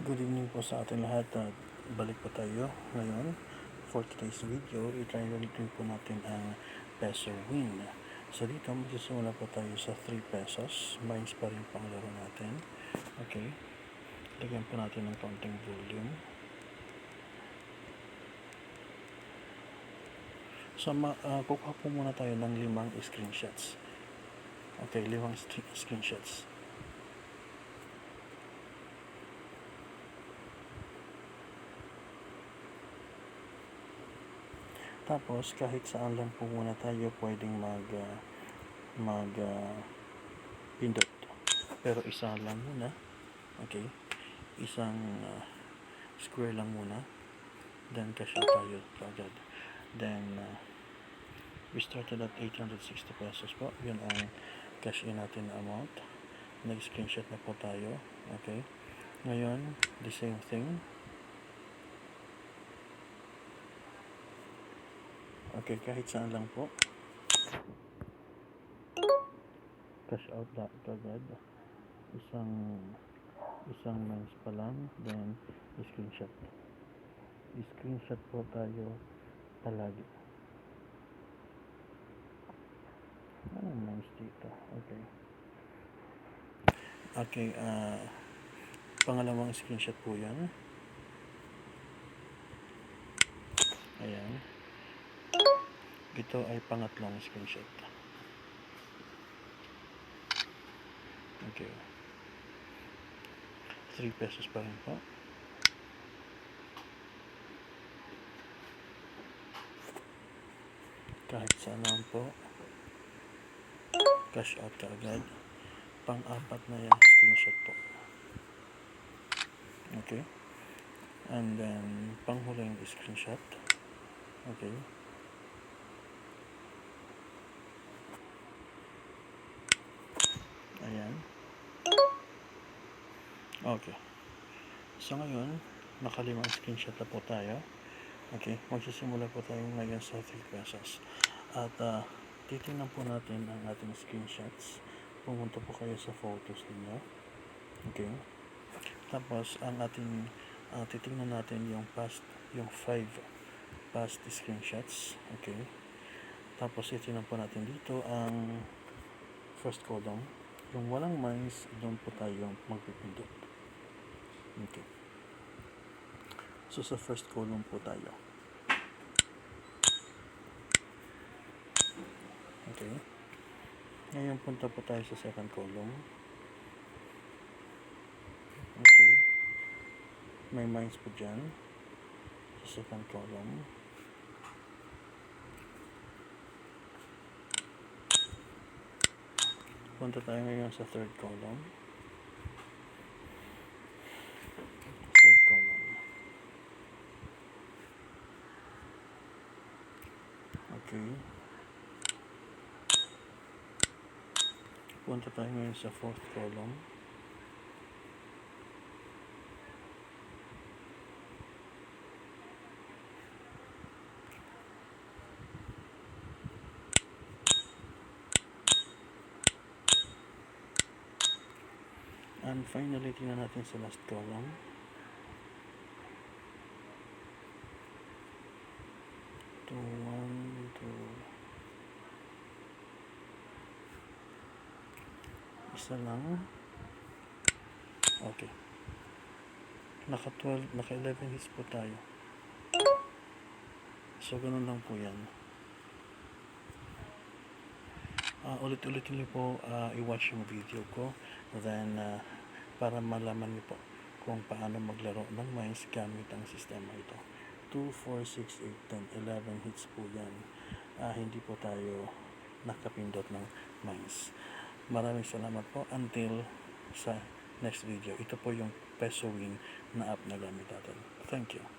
Good evening po sa ating lahat at balik po tayo ngayon for today's video. I-try ulit po natin ang peso win. So dito magsisimula po tayo sa 3 pesos. Mines pa rin pang laro natin. Okay, lagyan po natin ng konting volume. So kukuha po muna tayo ng 5 screenshots. Okay, 5 screenshots. Tapos kahit saan lang po muna tayo pwedeng pindot. Pero isa lang muna. Okay? Isang square lang muna. Then cash out tayo agad. Then we started at 860 pesos po. Yun ang cash in natin na amount. Nag-screenshot na po tayo. Okay? Ngayon, the same thing. Okay, kahit saan lang po. Cash out agad. Isang mines pa lang. Then, screenshot. Screenshot po tayo palagi. Anong mines dito? Okay. Okay, pangalawang screenshot po yan. Ayan. Ito ay pangatlong screenshot. Okay. 3 pesos pa rin po. Kahit saan naman po. Cash out ka agad. Pang-apat na yung screenshot po. Okay. And then, panghuling screenshot. Okay. Ayan. Okay. So ngayon, nakalimang screenshot na po tayo. Okay. Magsisimula po tayo ngayon sa 3 pesos. At titingnan po natin ang ating screenshots. Pumunta po kayo sa photos ninyo. Okay. Tapos, ang ating titingnan natin yung 5 past screenshots. Okay. Tapos, titingnan po natin dito ang first column. Yung walang mines, doon po tayo magpipindot. Okay. So, sa first column po tayo. Okay. Ngayon, punta po tayo sa second column. Okay. May mines po dyan. Sa second column. Punta tayo ngayon sa third column. Third column. Okay. Punta tayo ngayon sa fourth column. And finally, tingnan natin sa last column. Isa lang. Okay. Naka 11 hits po tayo. So, ganun lang po yan. Ulit-ulitin niyo po i-watch yung video ko. Then, para malaman niyo po kung paano maglaro ng mines gamit ang sistema ito. 2, 4, 6, 8, 10, 11 hits po yan. Hindi po tayo nakapindot ng mines. Maraming salamat po. Until sa next video. Ito po yung peso win na app na gamit natin. Thank you.